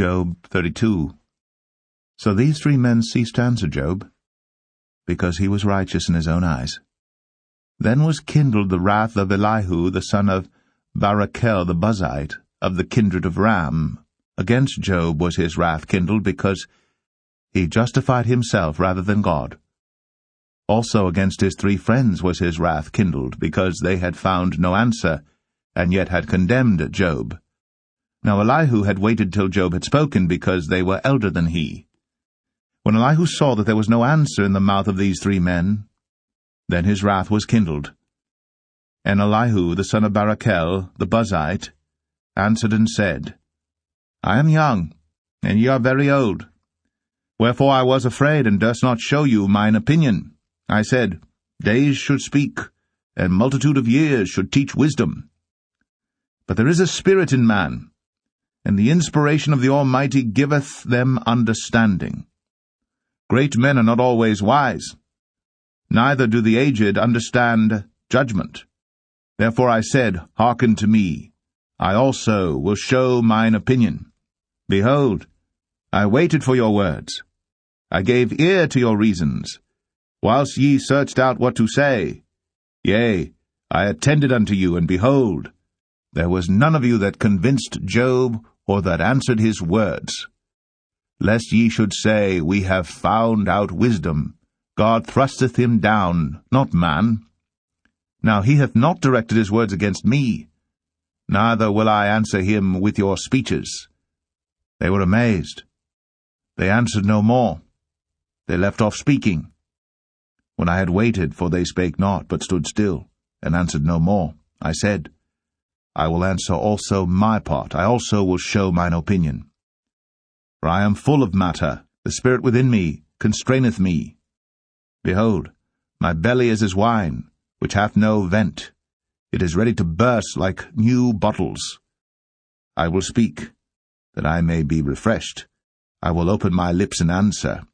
Job 32. So these 3 men ceased to answer Job, because he was righteous in his own eyes. Then was kindled the wrath of Elihu the son of Barachel the Buzite, of the kindred of Ram. Against Job was his wrath kindled, because he justified himself rather than God. Also against his 3 friends was his wrath kindled, because they had found no answer, and yet had condemned Job. Now Elihu had waited till Job had spoken, because they were elder than he. When Elihu saw that there was no answer in the mouth of these 3 men, then his wrath was kindled. And Elihu the son of Barachel the Buzite answered and said, I am young, and ye are very old. Wherefore I was afraid, and durst not show you mine opinion. I said, Days should speak, and multitude of years should teach wisdom. But there is a spirit in man, and the inspiration of the Almighty giveth them understanding. Great men are not always wise, neither do the aged understand judgment. Therefore I said, Hearken to me, I also will show mine opinion. Behold, I waited for your words. I gave ear to your reasons, whilst ye searched out what to say. Yea, I attended unto you, and behold, there was none of you that convinced Job, or that answered his words. Lest ye should say, We have found out wisdom. God thrusteth him down, not man. Now he hath not directed his words against me, neither will I answer him with your speeches. They were amazed. They answered no more. They left off speaking. When I had waited, for they spake not, but stood still, and answered no more, I said, I will answer also my part, I also will show mine opinion. For I am full of matter, the spirit within me constraineth me. Behold, my belly is as wine, which hath no vent. It is ready to burst like new bottles. I will speak, that I may be refreshed. I will open my lips and answer.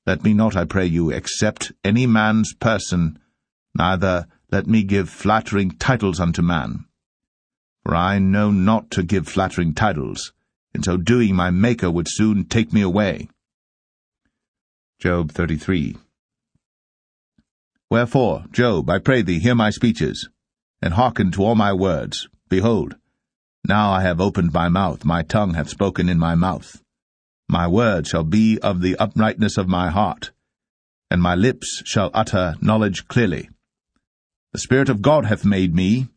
Let me not, I pray you, accept any man's person, neither let me give flattering titles unto man. For I know not to give flattering titles. In so doing my Maker would soon take me away. Job 33. Wherefore, Job, I pray thee, hear my speeches, and hearken to all my words. Behold, now I have opened my mouth, my tongue hath spoken in my mouth. My word shall be of the uprightness of my heart, and my lips shall utter knowledge clearly. The Spirit of God hath made me,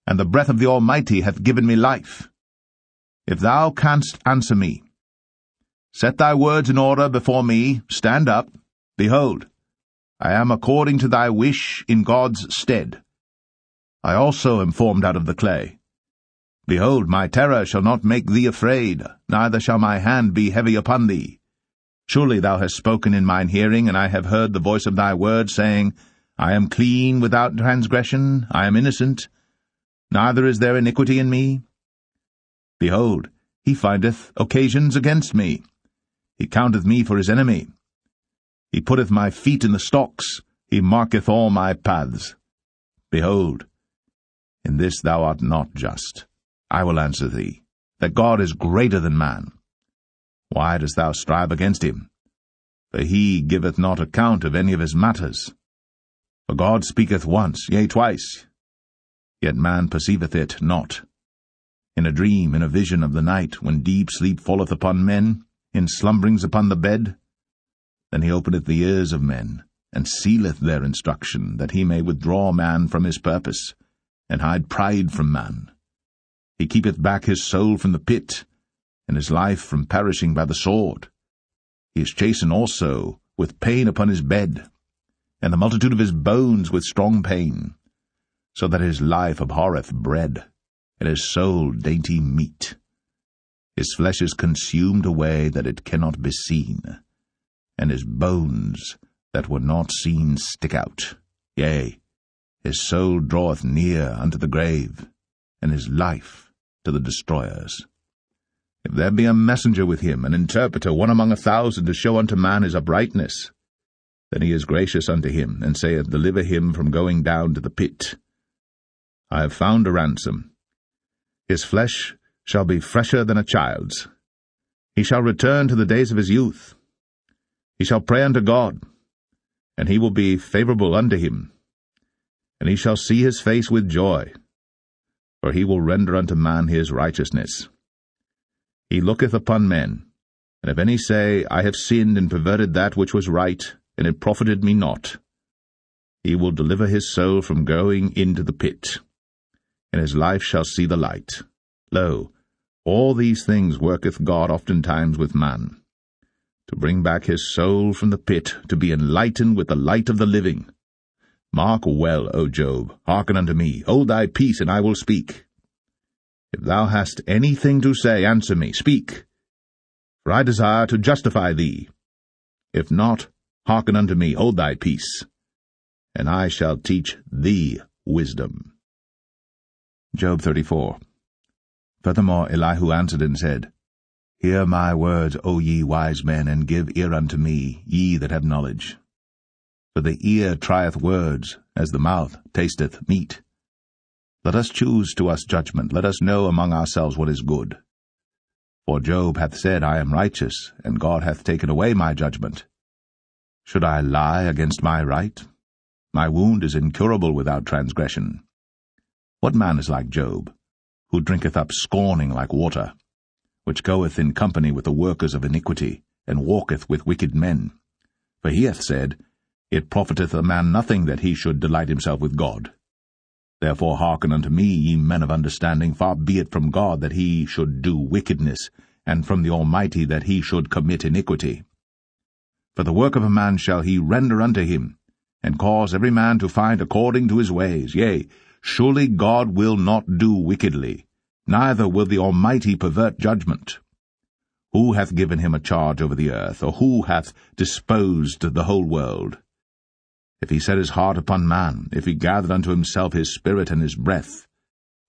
and the breath of the Almighty hath given me life. If thou canst answer me, set thy words in order before me, stand up, behold, I am according to thy wish in God's stead. I also am formed out of the clay. Behold, my terror shall not make thee afraid, neither shall my hand be heavy upon thee. Surely thou hast spoken in mine hearing, and I have heard the voice of thy word, saying, I am clean without transgression, I am innocent, neither is there iniquity in me. Behold, he findeth occasions against me. He counteth me for his enemy. He putteth my feet in the stocks, he marketh all my paths. Behold, in this thou art not just. I will answer thee, that God is greater than man. Why dost thou strive against him? For he giveth not account of any of his matters. For God speaketh once, yea, twice, yet man perceiveth it not. In a dream, in a vision of the night, when deep sleep falleth upon men, in slumberings upon the bed, then he openeth the ears of men, and sealeth their instruction, that he may withdraw man from his purpose, and hide pride from man. He keepeth back his soul from the pit, and his life from perishing by the sword. He is chastened also with pain upon his bed, and the multitude of his bones with strong pain, so that his life abhorreth bread, and his soul dainty meat. His flesh is consumed away that it cannot be seen, and his bones that were not seen stick out. Yea, his soul draweth near unto the grave, and his life to the destroyers. If there be a messenger with him, an interpreter, one among 1,000, to show unto man his uprightness, then he is gracious unto him, and saith, Deliver him from going down to the pit. I have found a ransom. His flesh shall be fresher than a child's, He shall return to the days of his youth. He shall pray unto God, and he will be favorable unto him. And he shall see his face with joy, for he will render unto man his righteousness. He looketh upon men, and if any say, I have sinned and perverted that which was right, and it profited me not, he will deliver his soul from going into the pit, and his life shall see the light. Lo, all these things worketh God oftentimes with man, to bring back his soul from the pit, to be enlightened with the light of the living. Mark well, O Job, hearken unto me, hold thy peace, and I will speak. If thou hast anything to say, answer me, speak, for I desire to justify thee. If not, hearken unto me, hold thy peace, and I shall teach thee wisdom. Job 34. Furthermore Elihu answered and said, Hear my words, O ye wise men, and give ear unto me, ye that have knowledge. For the ear trieth words, as the mouth tasteth meat. Let us choose to us judgment, let us know among ourselves what is good. For Job hath said, I am righteous, and God hath taken away my judgment. Should I lie against my right? My wound is incurable without transgression. What man is like Job, who drinketh up scorning like water, which goeth in company with the workers of iniquity, and walketh with wicked men? For he hath said, It profiteth a man nothing that he should delight himself with God. Therefore hearken unto me, ye men of understanding, far be it from God that he should do wickedness, and from the Almighty that he should commit iniquity. For the work of a man shall he render unto him, and cause every man to find according to his ways. Yea, surely God will not do wickedly, neither will the Almighty pervert judgment. Who hath given him a charge over the earth, or who hath disposed the whole world? If he set his heart upon man, if he gathered unto himself his spirit and his breath,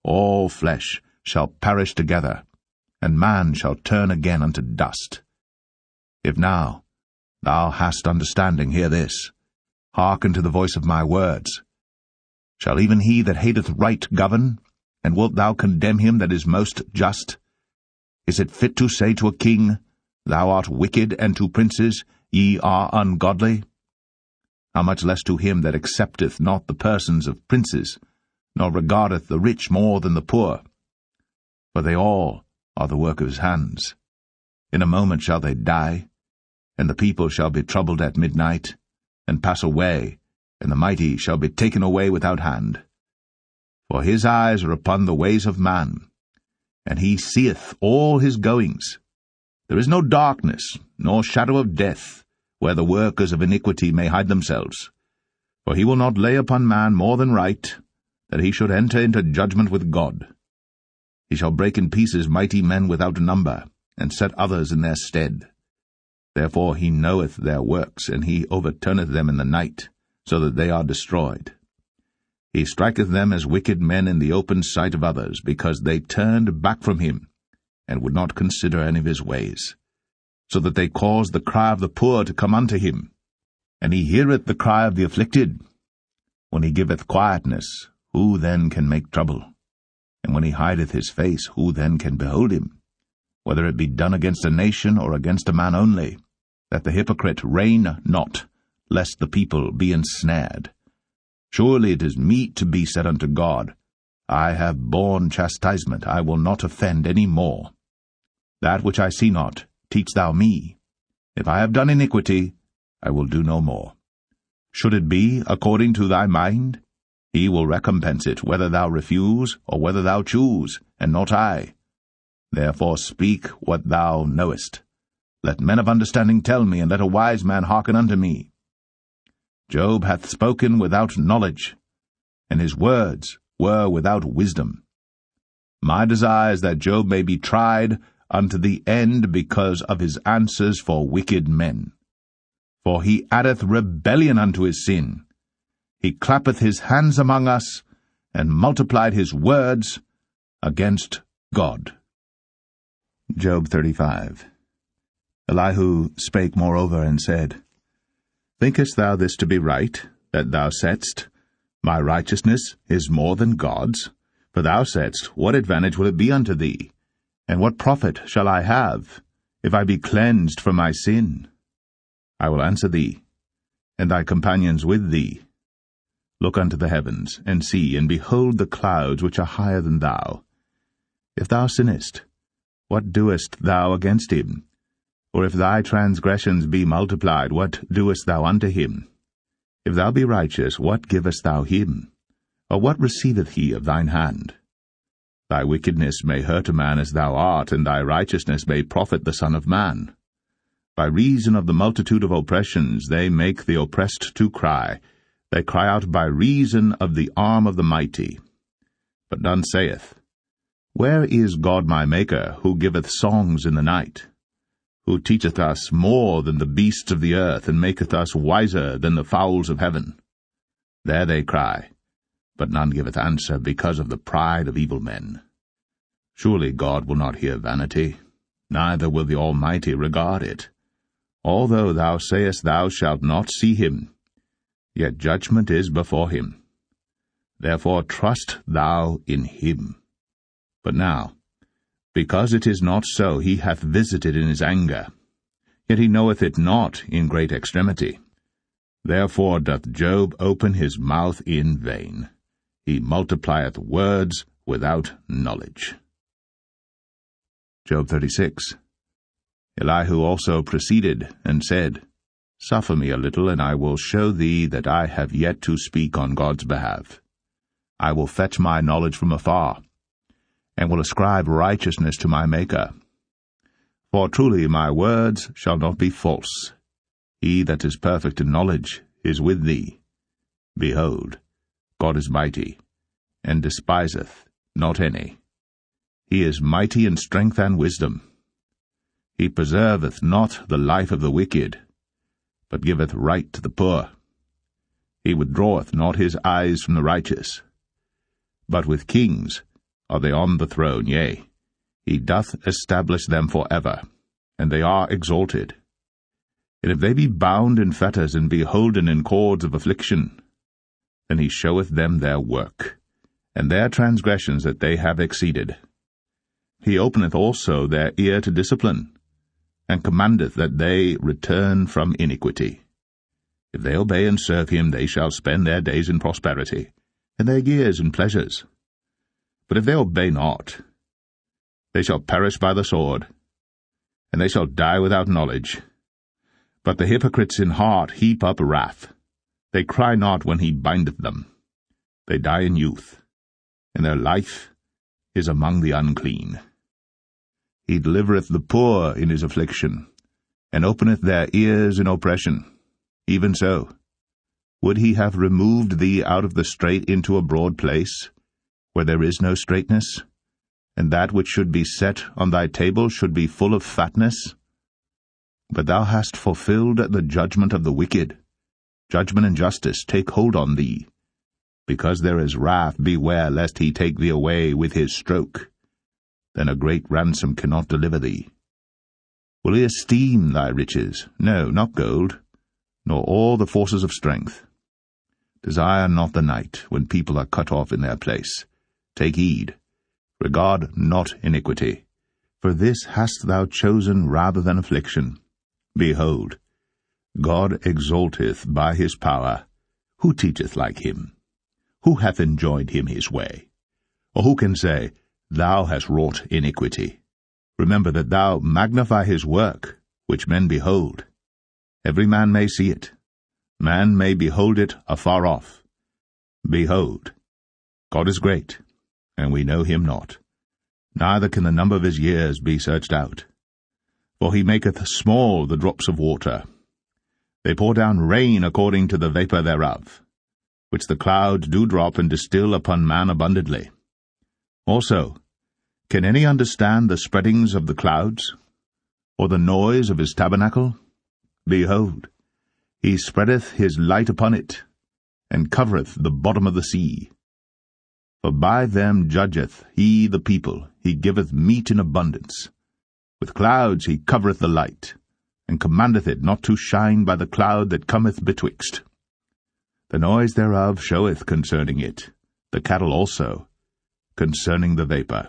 all flesh shall perish together, and man shall turn again unto dust. If now thou hast understanding, hear this. Hearken to the voice of my words. Shall even he that hateth right govern? And wilt thou condemn him that is most just? Is it fit to say to a king, Thou art wicked, and to princes, Ye are ungodly? How much less to him that accepteth not the persons of princes, nor regardeth the rich more than the poor? For they all are the work of his hands. In a moment shall they die, and the people shall be troubled at midnight, and pass away, and the mighty shall be taken away without hand. For his eyes are upon the ways of man, and he seeth all his goings. There is no darkness, nor shadow of death, where the workers of iniquity may hide themselves. For he will not lay upon man more than right, that he should enter into judgment with God. He shall break in pieces mighty men without number, and set others in their stead. Therefore he knoweth their works, and he overturneth them in the night, so that they are destroyed. He striketh them as wicked men in the open sight of others, because they turned back from him, and would not consider any of his ways, so that they caused the cry of the poor to come unto him, and he heareth the cry of the afflicted. When he giveth quietness, who then can make trouble? And when he hideth his face, who then can behold him? Whether it be done against a nation or against a man only, that the hypocrite reign not, lest the people be ensnared. Surely it is meet to be said unto God, I have borne chastisement, I will not offend any more. That which I see not, teach thou me. If I have done iniquity, I will do no more. Should it be according to thy mind? He will recompense it, whether thou refuse, or whether thou choose, and not I. Therefore speak what thou knowest. Let men of understanding tell me, and let a wise man hearken unto me. Job hath spoken without knowledge, and his words were without wisdom. My desire is that Job may be tried unto the end because of his answers for wicked men. For he addeth rebellion unto his sin. He clappeth his hands among us, and multiplied his words against God. Job 35. Elihu spake moreover and said, Thinkest thou this to be right, that thou saidst, My righteousness is more than God's? For thou saidst, What advantage will it be unto thee? And what profit shall I have? if I be cleansed from my sin? I will answer thee, and thy companions with thee. Look unto the heavens, and see, and behold the clouds which are higher than thou. If thou sinnest, what doest thou against him? Or if thy transgressions be multiplied, what doest thou unto him? If thou be righteous, what givest thou him? Or what receiveth he of thine hand? Thy wickedness may hurt a man as thou art, and thy righteousness may profit the Son of Man. By reason of the multitude of oppressions they make the oppressed to cry. They cry out by reason of the arm of the mighty. But none saith, Where is God my Maker, who giveth songs in the night? Who teacheth us more than the beasts of the earth, and maketh us wiser than the fowls of heaven? There they cry, but none giveth answer, because of the pride of evil men. Surely God will not hear vanity, neither will the Almighty regard it. Although thou sayest thou shalt not see him, yet judgment is before him. Therefore trust thou in him. But now, because it is not so, he hath visited in his anger, yet he knoweth it not in great extremity. Therefore doth Job open his mouth in vain. He multiplieth words without knowledge. Job 36. Elihu also proceeded, and said, Suffer me a little, and I will show thee that I have yet to speak on God's behalf. I will fetch my knowledge from afar, and will ascribe righteousness to my Maker. For truly my words shall not be false. He that is perfect in knowledge is with thee. Behold, God is mighty, and despiseth not any. He is mighty in strength and wisdom. He preserveth not the life of the wicked, but giveth right to the poor. He withdraweth not his eyes from the righteous. But with kings are they on the throne, yea, he doth establish them for ever, and they are exalted. And if they be bound in fetters, and be holden in cords of affliction, then he showeth them their work, and their transgressions that they have exceeded. He openeth also their ear to discipline, and commandeth that they return from iniquity. If they obey and serve him, they shall spend their days in prosperity, and their years in pleasures. But if they obey not, they shall perish by the sword, and they shall die without knowledge. But the hypocrites in heart heap up wrath. They cry not when he bindeth them. They die in youth, and their life is among the unclean. He delivereth the poor in his affliction, and openeth their ears in oppression. Even so, would he have removed thee out of the strait into a broad place, where there is no straightness, and that which should be set on thy table should be full of fatness? But thou hast fulfilled the judgment of the wicked. Judgment and justice take hold on thee. Because there is wrath, beware lest he take thee away with his stroke. Then a great ransom cannot deliver thee. Will he esteem thy riches? No, not gold, nor all the forces of strength. Desire not the night, when people are cut off in their place. Take heed, regard not iniquity, for this hast thou chosen rather than affliction. Behold, God exalteth by his power. Who teacheth like him? Who hath enjoined him his way? Or who can say, Thou hast wrought iniquity? Remember that thou magnify his work, which men behold. Every man may see it. Man may behold it afar off. Behold, God is great, and we know him not. Neither can the number of his years be searched out. For he maketh small the drops of water. They pour down rain according to the vapour thereof, which the clouds do drop and distill upon man abundantly. Also, can any understand the spreadings of the clouds, or the noise of his tabernacle? Behold, he spreadeth his light upon it, and covereth the bottom of the sea. For by them judgeth he the people, he giveth meat in abundance. With clouds he covereth the light, and commandeth it not to shine by the cloud that cometh betwixt. The noise thereof showeth concerning it, the cattle also, concerning the vapour.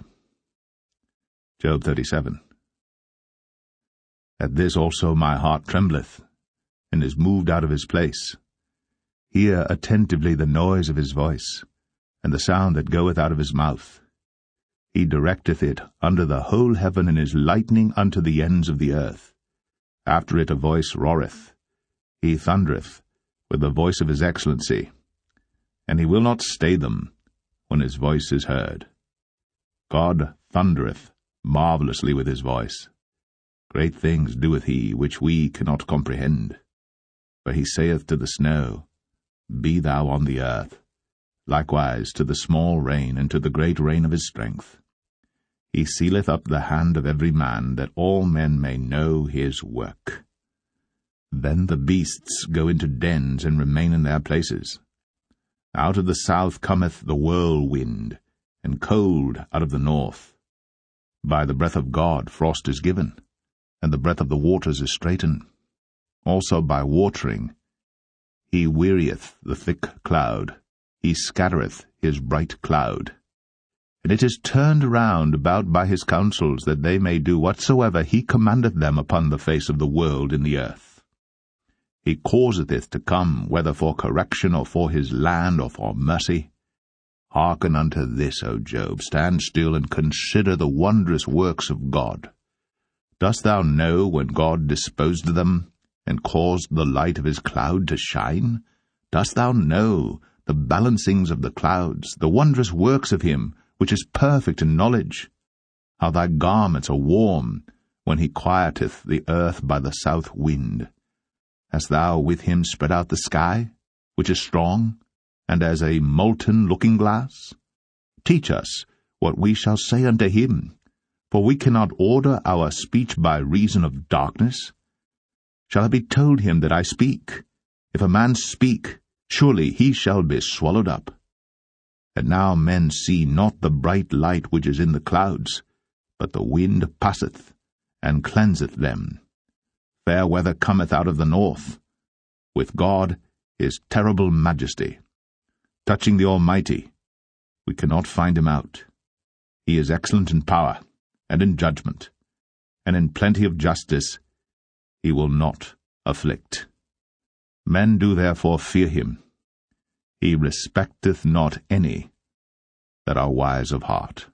Job 37. At this also my heart trembleth, and is moved out of his place. Hear attentively the noise of his voice, and the sound that goeth out of his mouth. He directeth it under the whole heaven, and is lightning unto the ends of the earth. After it a voice roareth. He thundereth with the voice of his excellency, and he will not stay them when his voice is heard. God thundereth marvellously with his voice. Great things doeth he, which we cannot comprehend. For he saith to the snow, Be thou on the earth, likewise to the small rain, and to the great rain of his strength. He sealeth up the hand of every man, that all men may know his work. Then the beasts go into dens, and remain in their places. Out of the south cometh the whirlwind, and cold out of the north. By the breath of God frost is given, and the breath of the waters is straitened. Also by watering he wearieth the thick cloud, he scattereth his bright cloud. And it is turned round about by his counsels, that they may do whatsoever he commandeth them upon the face of the world in the earth. He causeth it to come, whether for correction, or for his land, or for mercy. Hearken unto this, O Job, stand still, and consider the wondrous works of God. Dost thou know when God disposed them, and caused the light of his cloud to shine? Dost thou know the balancings of the clouds, the wondrous works of him, which is perfect in knowledge? How thy garments are warm, when he quieteth the earth by the south wind. Hast thou with him spread out the sky, which is strong, and as a molten looking-glass? Teach us what we shall say unto him, for we cannot order our speech by reason of darkness. Shall it be told him that I speak? If a man speak, surely he shall be swallowed up. And now men see not the bright light which is in the clouds, but the wind passeth, and cleanseth them. Fair weather cometh out of the north, with God his terrible majesty. Touching the Almighty, we cannot find him out. He is excellent in power, and in judgment, and in plenty of justice he will not afflict. Men do therefore fear him. He respecteth not any that are wise of heart.